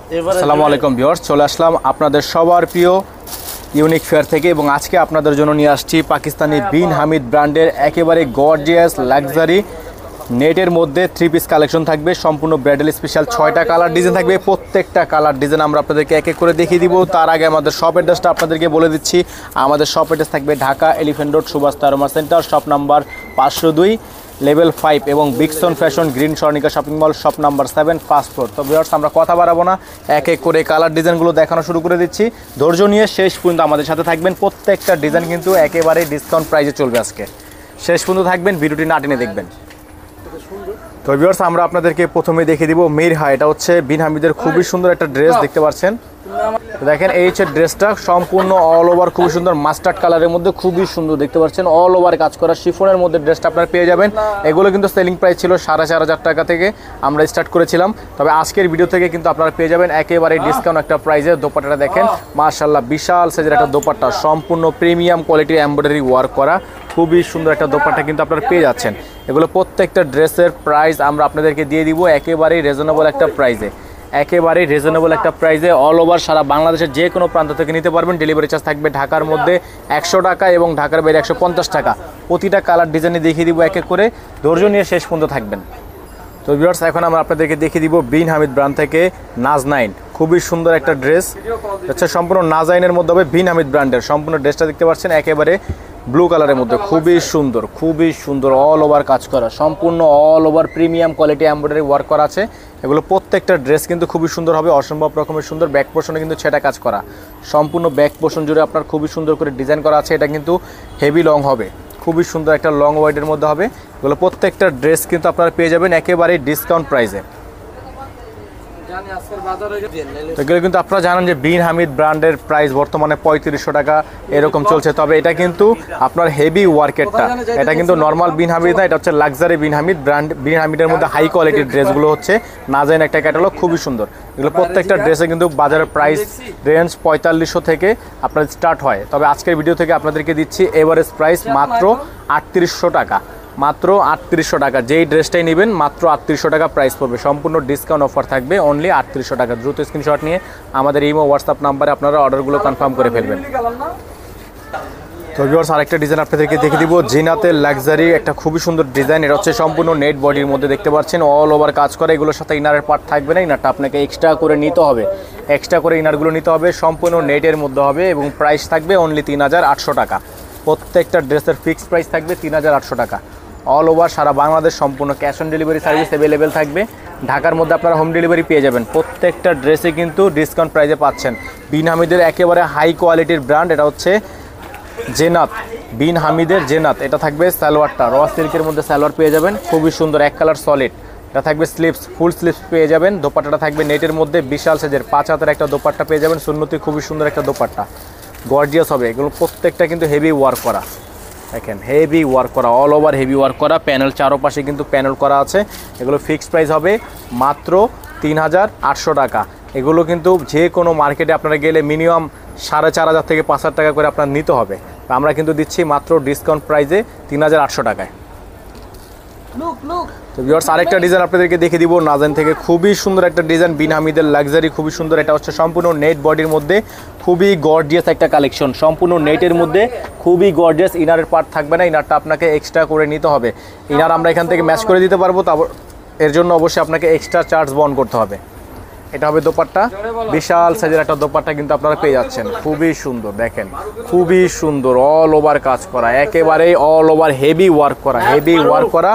আসসালামু আলাইকুম ভিউয়ার্স, চলে আসলাম আপনাদের সবার প্রিয় ইউনিক ফেয়ার থেকে এবং আজকে আপনাদের জন্য নিয়ে আসছি পাকিস্তানি বিন হামিদ ব্র্যান্ডের একেবারে গর্জিয়াস লাক্সারি নেটের মধ্যে 3 পিস কালেকশন থাকবে। সম্পূর্ণ ব্রাইডাল স্পেশাল 6টা কালার ডিজাইন থাকবে। প্রত্যেকটা কালার ডিজাইন আমরা আপনাদেরকে এক এক করে দেখিয়ে দিব। তার আগে আমাদের শপ অ্যাড্রেসটা আপনাদেরকে বলে দিচ্ছি। আমাদের শপ অ্যাড্রেস থাকবে ঢাকা এলিফ্যান্ট রোড সুভাষ তারমা সেন্টার, শপ নাম্বার 502, লেভেল 5 এবং বিগসন fashion green Swarnika shopping mall, shop number 7, first floor. তো ভিউয়ার্স, আমরা কথা বাড়াবো না, এক এক করে কালার ডিজাইনগুলো দেখানো শুরু করে দিচ্ছি। ধৈর্য নিয়ে শেষ পর্যন্ত আমাদের সাথে থাকবেন। প্রত্যেকটা ডিজাইন কিন্তু একেবারে ডিসকাউন্ট প্রাইসে চলবে। আজকে শেষ পর্যন্ত থাকবেন, ভিডিওটি না টেনে দেখবেন। তো ভিউয়ার্স, আমরা আপনাদেরকে প্রথমে দেখিয়ে দিব মিরহা। এটা হচ্ছে বিন হামিদের খুবই সুন্দর একটা ড্রেস, দেখতে পাচ্ছেন। দেখেন এই হচ্ছে ড্রেসটা, সম্পূর্ণ অল ওভার খুবই সুন্দর মাস্টার্ড কালারের মধ্যে, খুবই সুন্দর দেখতে পাচ্ছেন। অল ওভার কাজ করা শিফনের মধ্যে ড্রেসটা আপনারা পেয়ে যাবেন। এগুলো কিন্তু সেলিং প্রাইস ছিল 4,500 টাকা থেকে আমরা স্টার্ট করেছিলাম, তবে আজকের ভিডিও থেকে কিন্তু আপনারা পেয়ে যাবেন একেবারে ডিসকাউন্ট একটা প্রাইসে। দোপাট্টাটা দেখেন, মাশাআল্লাহ বিশাল সাইজের একটা দোপাট্টা, সম্পূর্ণ প্রিমিয়াম কোয়ালিটির এমব্রয়ডারি ওয়ার্ক করা, খুবই সুন্দর একটা দোপাট্টা কিন্তু আপনারা পেয়ে যাচ্ছেন। এগুলো প্রত্যেকটা ড্রেসের প্রাইস আমরা আপনাদেরকে দিয়ে দিব একেবারেই রিজনেবল একটা প্রাইসে, একেবারেই রিজনেবল একটা প্রাইসে। অল ওভার সারা বাংলাদেশের যে কোনো প্রান্ত থেকে নিতে পারবেন। ডেলিভারি চার্জ থাকবে ঢাকার মধ্যে 100 টাকা এবং ঢাকার বাইরে 150 টাকা। প্রতিটা কালার ডিজাইনে দেখিয়ে দিব এক এক করে, ধৈর্য নিয়ে শেষ পর্যন্ত থাকবেন। তো ভিউয়ার্স, এখন আমরা আপনাদেরকে দেখিয়ে দিব বিন হামিদ ব্র্যান্ড থেকে নাজনাইন। খুবই সুন্দর একটা ড্রেস হচ্ছে, সম্পূর্ণ নাজনাইনের মধ্যে হবে বিন হামিদ ব্র্যান্ডের। সম্পূর্ণ ড্রেসটা দেখতে পাচ্ছেন একেবারে ব্লু কালারের মধ্যে, খুবই সুন্দর, খুবই সুন্দর অল ওভার কাজ করা, সম্পূর্ণ all over premium quality embroidery work করা আছে। এগুলো প্রত্যেকটা ড্রেস কিন্তু খুবই সুন্দর হবে, অসম্ভব রকমের সুন্দর। ব্যাক পোর্শনে কিন্তু সেটা কাজ করা, সম্পূর্ণ ব্যাক পোর্শন জুড়ে আপনার খুবই সুন্দর করে ডিজাইন করা আছে। এটা কিন্তু হেভি লং হবে, খুবই সুন্দর একটা লং ওয়াইডের মধ্যে হবে। এগুলো প্রত্যেকটা ড্রেস কিন্তু আপনারা পেয়ে যাবেন একেবারেই ডিসকাউন্ট প্রাইসে। এগুলো কিন্তু আপনারা জানেন যে বিন হামিদ ব্র্যান্ডের প্রাইস বর্তমানে 3500 টাকা এরকম চলছে, তবে এটা কিন্তু আপনার হেভি ওয়ার্কেরটা, এটা কিন্তু নর্মাল বিন হামিদ না, এটা হচ্ছে লাক্সারি বিন হামিদ ব্র্যান্ড। বিন হামিদের মধ্যে হাই কোয়ালিটির ড্রেসগুলো হচ্ছে নাজাইন একটা ক্যাটালগ, খুবই সুন্দর। এগুলো প্রত্যেকটা ড্রেসে কিন্তু বাজারের প্রাইস রেঞ্জ 4500 থেকে আপনার স্টার্ট হয়, তবে আজকের ভিডিও থেকে আপনাদেরকে দিচ্ছি এভারেজ প্রাইস মাত্র 3800 টাকা, মাত্র 3800 টাকা। যেই ড্রেসটাই নেবেন মাত্র 3800 টাকা প্রাইস পড়বে। সম্পূর্ণ ডিসকাউন্ট অফার থাকবে, অনলি 3800 টাকা। দ্রুত স্ক্রিনশট নিয়ে আমাদের ইমো হোয়াটসঅ্যাপ নাম্বারে আপনারা অর্ডারগুলো কনফার্ম করে ফেলবেন। তো ভিউয়ার্স, আরেকটা ডিজাইন আপনাদেরকে দেখে দিব, জিনাতের লাক্সারি একটা খুবই সুন্দর ডিজাইন। এটা হচ্ছে সম্পূর্ণ নেট বডির মধ্যে, দেখতে পাচ্ছেন অল ওভার কাজ করে। এগুলোর সাথে ইনারের পার্ট থাকবে না, ইনারটা আপনাকে এক্সট্রা করে নিতে হবে, এক্সট্রা করে ইনারগুলো নিতে হবে। সম্পূর্ণ নেটের মধ্যে হবে এবং প্রাইস থাকবে অনলি 3800 টাকা। প্রত্যেকটা ড্রেসের ফিক্সড প্রাইস থাকবে 3800 টাকা। অল ওভার সারা বাংলাদেশ সম্পূর্ণ cash on delivery service available থাকবে। ঢাকার মধ্যে আপনারা হোম ডেলিভারি পেয়ে যাবেন। প্রত্যেকটা ড্রেসে কিন্তু ডিসকাউন্ট প্রাইসে পাচ্ছেন। বিন হামিদের একেবারে হাই কোয়ালিটির ব্র্যান্ড, এটা হচ্ছে জেনাত, বিন হামিদের জেনাত। এটা থাকবে সালোয়ারটা র সিল্কের মধ্যে সালোয়ার পেয়ে যাবেন, খুবই সুন্দর এক কালার সলিড। এটা থাকবে স্লিপস, ফুল স্লিপস পেয়ে যাবেন। দোপাট্টাটা থাকবে নেটের মধ্যে, বিশাল সাইজের 5 হাতের একটা দোপাট্টা পেয়ে যাবেন। সুন্নতি খুবই সুন্দর একটা দোপাট্টা, গর্জিয়াস হবে। এগুলো প্রত্যেকটা কিন্তু হেভি ওয়ার্ক করা, দেখেন হেভি ওয়ার্ক করা, অল ওভার হেভি ওয়ার্ক করা। প্যানেল চারোপাশে কিন্তু প্যানেল করা আছে। এগুলো ফিক্সড প্রাইস হবে মাত্র 3800 টাকা। এগুলো কিন্তু যে কোনো মার্কেটে আপনারা গেলে মিনিমাম 4500 থেকে 5000 টাকা করে আপনার নিতে হবে। আমরা কিন্তু দিচ্ছি মাত্র ডিসকাউন্ট প্রাইসে 3800 টাকায়। তো ভিউয়ার্স, আরেকটা ডিজাইন আপনাদেরকে দেখে দিব নাজাইন থেকে, খুবই সুন্দর একটা ডিজাইন বিন হামিদের লাক্সারি, খুবই সুন্দর। এটা হচ্ছে সম্পূর্ণ নেট বডির মধ্যে, খুবই গর্জিয়াস একটা কালেকশন। সম্পূর্ণ নেটের মধ্যে খুবই গর্জিয়াস। ইনারের পার্ট থাকবে না, ইনারটা আপনাকে এক্সট্রা করে নিতে হবে। ইনার আমরা এখান থেকে ম্যাচ করে দিতে পারবো, তারপর এর জন্য অবশ্যই আপনাকে এক্সট্রা চার্জ বহন করতে হবে। এটা হবে দোপাট্টা, বিশাল সাইজের একটা দোপাট্টা কিন্তু আপনারা পেয়ে যাচ্ছেন, খুবই সুন্দর। দেখেন খুবই সুন্দর অল ওভার কাজ করা, একেবারে অল ওভার হেভি ওয়ার্ক করা, হেভি ওয়ার্ক করা।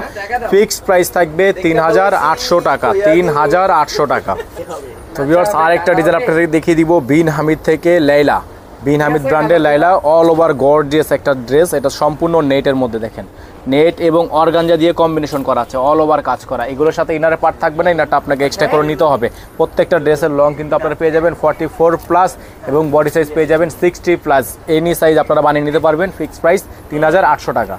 ফিক্সড প্রাইস থাকবে 3800 টাকা, 3800 টাকা। তো ভিউয়ার্স, আরেকটা ডিজাইন আপনাদের দেখিয়ে দিব বিন হামিদ থেকে লাইলা, বিন হামিদ ব্র্যান্ডের লাইলা। অল ওভার গর্জিয়াস একটা ড্রেস, এটা সম্পূর্ণ নেটের মধ্যে, দেখেন নেট এবং অর্গানজা দিয়ে কম্বিনেশন করা আছে, অল ওভার কাজ করা। এগুলোর সাথে ইনারের পার্ট থাকবে না, ইনারটা আপনাকে এক্সট্রা করে নিতে হবে। প্রত্যেকটা ড্রেসের লং কিন্তু আপনারা পেয়ে যাবেন 44+ এবং বডি সাইজ পেয়ে যাবেন 60+। এনি সাইজ আপনারা বানিয়ে নিতে পারবেন। ফিক্সড প্রাইস 3800 টাকা।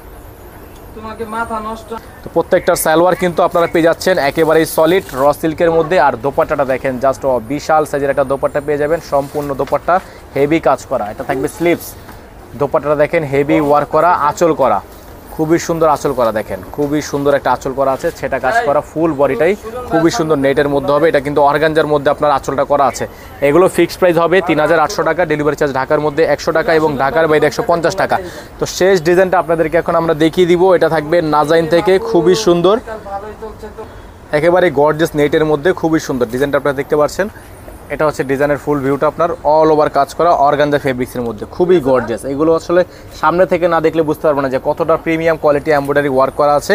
তো প্রত্যেকটার সালোয়ার কিন্তু আপনারা পেয়ে যাচ্ছেন একেবারেই সলিড র সিল্কের মধ্যে। আর দোপাট্টাটা দেখেন, জাস্ট বিশাল সাইজের একটা দোপাট্টা পেয়ে যাবেন, সম্পূর্ণ দোপাট্টা হেভি কাজ করা। এটা থাকবে স্লিপস, দোপাট্টাটা দেখেন হেভি ওয়ার্ক করা, আঁচল করা, খুবই সুন্দর আঁচল করা, দেখেন খুবই সুন্দর একটা আঁচল করা আছে, সেটা কাজ করা, ফুল বডিটাই খুবই সুন্দর নেটের মধ্যে হবে। এটা কিন্তু অর্গানজার মধ্যে আপনার আঁচলটা করা আছে। এগুলো ফিক্সড প্রাইস হবে 3800 টাকা, ডেলিভারি চার্জ ঢাকার মধ্যে 100 টাকা এবং ঢাকার বাইরে 150 টাকা। তো শেষ ডিজাইনটা আপনাদেরকে এখন আমরা দেখিয়ে দিব। এটা থাকবে নাজাইন থেকে, খুবই সুন্দর, একেবারে গর্জিয়াস নেটের মধ্যে খুবই সুন্দর ডিজাইনটা আপনারা দেখতে পাচ্ছেন। এটা হচ্ছে ডিজাইনের ফুল ভিউটা আপনার অল ওভার কাজ করা অর্গানজা ফেব্রিক্সের মধ্যে, খুবই গর্জিয়াস। এগুলো আসলে সামনে থেকে না দেখলে বুঝতে পারবেন না যে কতটা প্রিমিয়াম কোয়ালিটি এমব্রয়ডারি ওয়ার্ক করা আছে।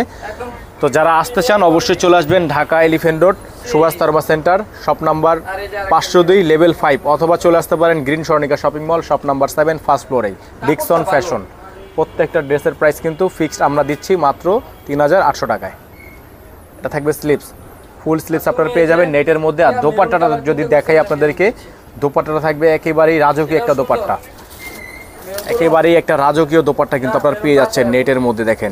তো যারা আসতে চান অবশ্যই চলে আসবেন ঢাকা এলিফ্যান্ট রোড সুভাষ তারবা সেন্টার, শপ নাম্বার 502 লেভেল 5, অথবা চলে আসতে পারেন green Swarnika shopping mall, shop number 7, first ফ্লোরেই, ডিকসন ফ্যাশন। প্রত্যেকটা ড্রেসের প্রাইস কিন্তু ফিক্সড আমরা দিচ্ছি মাত্র 3800 টাকায়। এটা থাকবে স্লিপস, ফুল স্লিপস আপনারা পেয়ে যাবেন নেটের মধ্যে। আর দোপাট্টাটা যদি দেখাই আপনাদেরকে, দোপাট্টাটা থাকবে একেবারেই রাজকীয় একটা দোপাট্টা, একেবারেই একটা রাজকীয় দোপাট্টা কিন্তু আপনারা পেয়ে যাচ্ছেন নেটের মধ্যে। দেখেন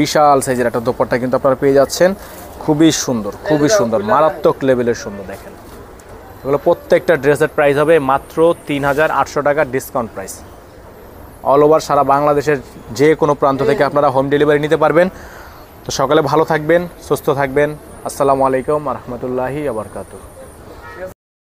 বিশাল সাইজের একটা দোপাট্টা কিন্তু আপনারা পেয়ে যাচ্ছেন, খুবই সুন্দর, খুবই সুন্দর, মারাত্মক লেভেলের সুন্দর। দেখেন এগুলো প্রত্যেকটা ড্রেসের প্রাইস হবে মাত্র 3800 টাকা, ডিসকাউন্ট প্রাইস। অল ওভার সারা বাংলাদেশের যে কোনো প্রান্ত থেকে আপনারা হোম ডেলিভারি নিতে পারবেন। তো সকালে ভালো থাকবেন, সুস্থ থাকবেন। আসসালামু আলাইকুম ওয়া রাহমাতুল্লাহি ওয়া বারাকাতুহু।